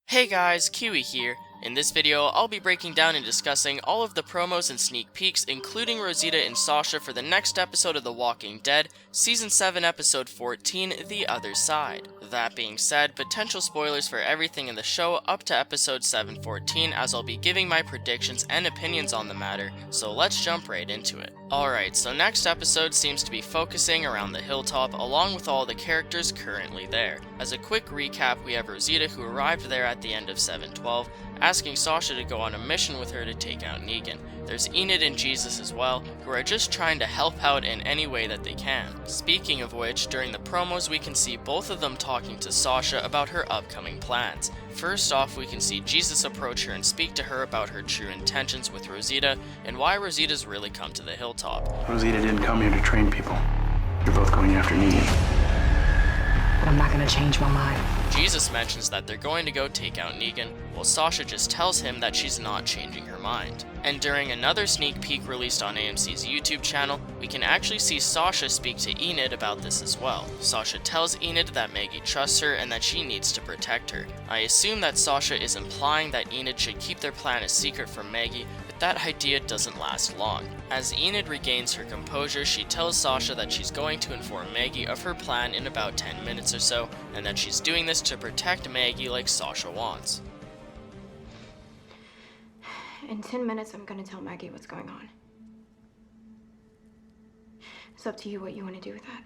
Hey guys, Kiwi here. In this video, I'll be breaking down and discussing all of the promos and sneak peeks, including Rosita and Sasha for the next episode of The Walking Dead, Season 7, Episode 14, The Other Side. That being said, potential spoilers for everything in the show up to Episode 714, as I'll be giving my predictions and opinions on the matter, so let's jump right into it. Alright, so next episode seems to be focusing around the hilltop along with all the characters currently there. As a quick recap, we have Rosita who arrived there at the end of 712, asking Sasha to go on a mission with her to take out Negan. There's Enid and Jesus as well, who are just trying to help out in any way that they can. Speaking of which, during the promos we can see both of them talking to Sasha about her upcoming plans. First off, we can see Jesus approach her and speak to her about her true intentions with Rosita, and why Rosita's really come to the hilltop. Rosita didn't come here to train people. You're both going after Negan. But I'm not gonna change my mind. Jesus mentions that they're going to go take out Negan, while Sasha just tells him that she's not changing her mind. And during another sneak peek released on AMC's YouTube channel, we can actually see Sasha speak to Enid about this as well. Sasha tells Enid that Maggie trusts her and that she needs to protect her. I assume that Sasha is implying that Enid should keep their plan a secret from Maggie, but that idea doesn't last long. As Enid regains her composure, she tells Sasha that she's going to inform Maggie of her plan in about 10 minutes or so, and that she's doing this to protect Maggie like Sasha wants. In 10 minutes, I'm gonna tell Maggie what's going on. It's up to you what you want to do with that.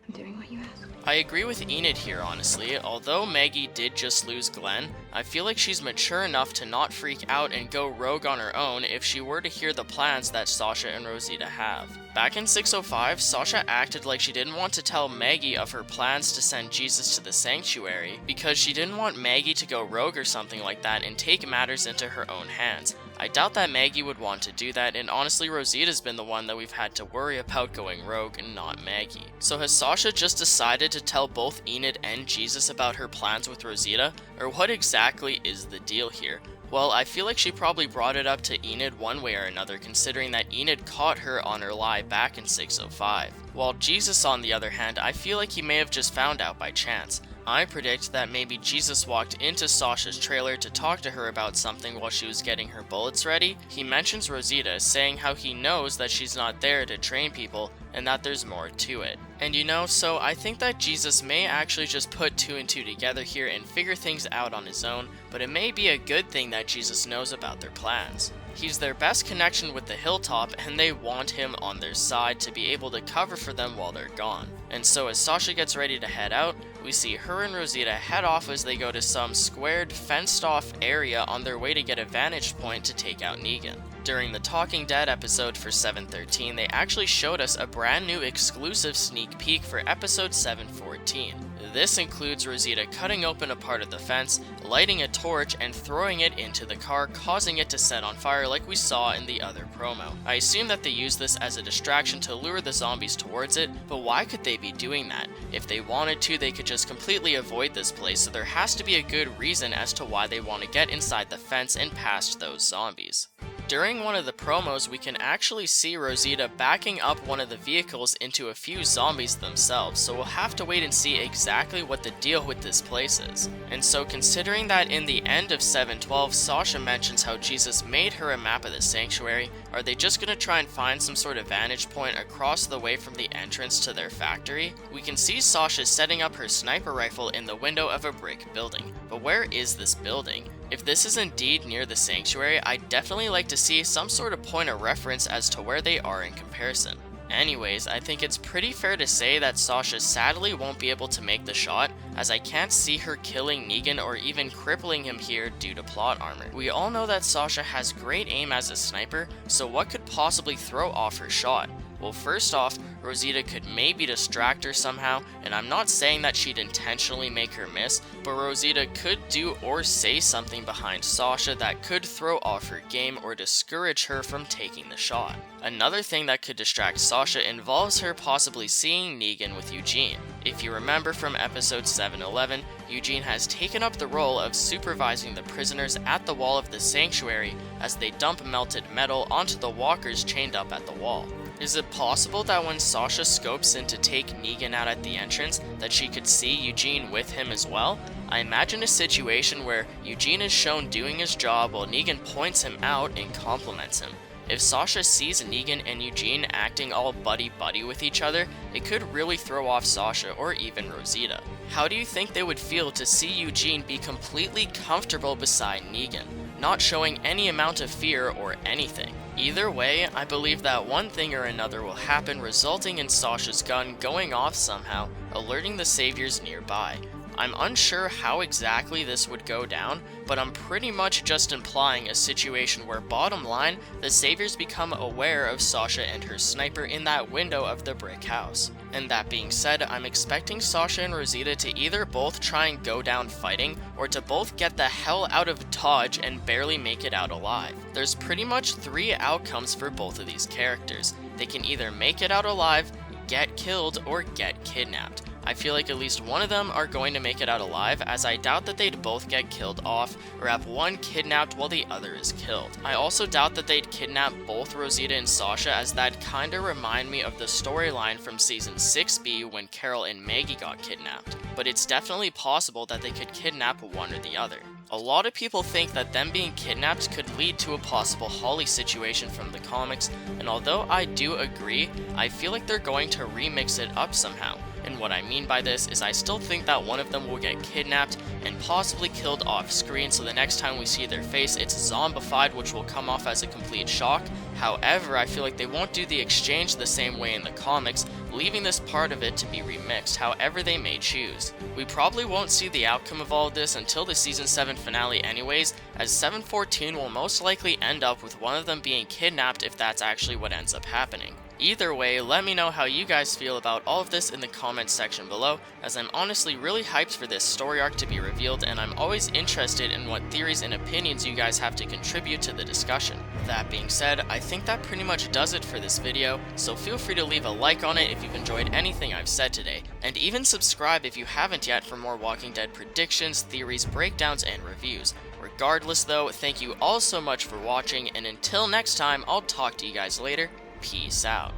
I'm doing what you ask. I agree with Enid here, honestly. Although Maggie did just lose Glenn, I feel like she's mature enough to not freak out and go rogue on her own if she were to hear the plans that Sasha and Rosita have. Back in 605, Sasha acted like she didn't want to tell Maggie of her plans to send Jesus to the sanctuary because she didn't want Maggie to go rogue or something like that and take matters into her own hands. I doubt that Maggie would want to do that, and honestly Rosita's been the one that we've had to worry about going rogue and not Maggie. So has Sasha just decided to tell both Enid and Jesus about her plans with Rosita? Or what exactly is the deal here? Well, I feel like she probably brought it up to Enid one way or another, considering that Enid caught her on her lie back in 605. While Jesus, on the other hand, I feel like he may have just found out by chance. I predict that maybe Jesus walked into Sasha's trailer to talk to her about something while she was getting her bullets ready. He mentions Rosita, saying how he knows that she's not there to train people and that there's more to it. And so I think that Jesus may actually just put 2 and 2 together here and figure things out on his own, but it may be a good thing that Jesus knows about their plans. He's their best connection with the hilltop, and they want him on their side to be able to cover for them while they're gone. And so as Sasha gets ready to head out, we see her and Rosita head off as they go to some squared, fenced-off area on their way to get a vantage point to take out Negan. During the Talking Dead episode for 713, they actually showed us a brand new exclusive sneak peek for episode 714. This includes Rosita cutting open a part of the fence, lighting a torch, and throwing it into the car, causing it to set on fire like we saw in the other promo. I assume that they use this as a distraction to lure the zombies towards it, but why could they be doing that? If they wanted to, they could just completely avoid this place, so there has to be a good reason as to why they want to get inside the fence and past those zombies. During one of the promos, we can actually see Rosita backing up one of the vehicles into a few zombies themselves, so we'll have to wait and see exactly what the deal with this place is. And so considering that in the end of 712, Sasha mentions how Jesus made her a map of the sanctuary, are they just gonna try and find some sort of vantage point across the way from the entrance to their factory? We can see Sasha setting up her sniper rifle in the window of a brick building, but where is this building? If this is indeed near the sanctuary, I'd definitely like to see some sort of point of reference as to where they are in comparison. Anyways, I think it's pretty fair to say that Sasha sadly won't be able to make the shot, as I can't see her killing Negan or even crippling him here due to plot armor. We all know that Sasha has great aim as a sniper, so what could possibly throw off her shot? Well, first off, Rosita could maybe distract her somehow, and I'm not saying that she'd intentionally make her miss, but Rosita could do or say something behind Sasha that could throw off her game or discourage her from taking the shot. Another thing that could distract Sasha involves her possibly seeing Negan with Eugene. If you remember from episode 711, Eugene has taken up the role of supervising the prisoners at the wall of the sanctuary as they dump melted metal onto the walkers chained up at the wall. Is it possible that when Sasha scopes in to take Negan out at the entrance, that she could see Eugene with him as well? I imagine a situation where Eugene is shown doing his job while Negan points him out and compliments him. If Sasha sees Negan and Eugene acting all buddy-buddy with each other, it could really throw off Sasha or even Rosita. How do you think they would feel to see Eugene be completely comfortable beside Negan, not showing any amount of fear or anything? Either way, I believe that one thing or another will happen, resulting in Sasha's gun going off somehow, alerting the saviors nearby. I'm unsure how exactly this would go down, but I'm pretty much just implying a situation where, bottom line, the saviors become aware of Sasha and her sniper in that window of the brick house. And that being said, I'm expecting Sasha and Rosita to either both try and go down fighting, or to both get the hell out of Dodge and barely make it out alive. There's pretty much 3 outcomes for both of these characters. They can either make it out alive, get killed, or get kidnapped. I feel like at least one of them are going to make it out alive, as I doubt that they'd both get killed off, or have one kidnapped while the other is killed. I also doubt that they'd kidnap both Rosita and Sasha, as that kinda remind me of the storyline from season 6B when Carol and Maggie got kidnapped, but it's definitely possible that they could kidnap one or the other. A lot of people think that them being kidnapped could lead to a possible Holly situation from the comics, and although I do agree, I feel like they're going to remix it up somehow. And what I mean by this is I still think that one of them will get kidnapped and possibly killed off screen, so the next time we see their face it's zombified, which will come off as a complete shock. However, I feel like they won't do the exchange the same way in the comics, leaving this part of it to be remixed however they may choose. We probably won't see the outcome of all of this until the season 7 finale anyways, as 7/14 will most likely end up with one of them being kidnapped if that's actually what ends up happening. Either way, let me know how you guys feel about all of this in the comments section below, as I'm honestly really hyped for this story arc to be revealed, and I'm always interested in what theories and opinions you guys have to contribute to the discussion. That being said, I think that pretty much does it for this video, so feel free to leave a like on it if you've enjoyed anything I've said today, and even subscribe if you haven't yet for more Walking Dead predictions, theories, breakdowns, and reviews. Regardless though, thank you all so much for watching, and until next time, I'll talk to you guys later. Peace out.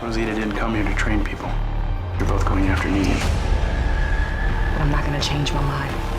Rosita didn't come here to train people. You're both going after Negan. But I'm not gonna change my mind.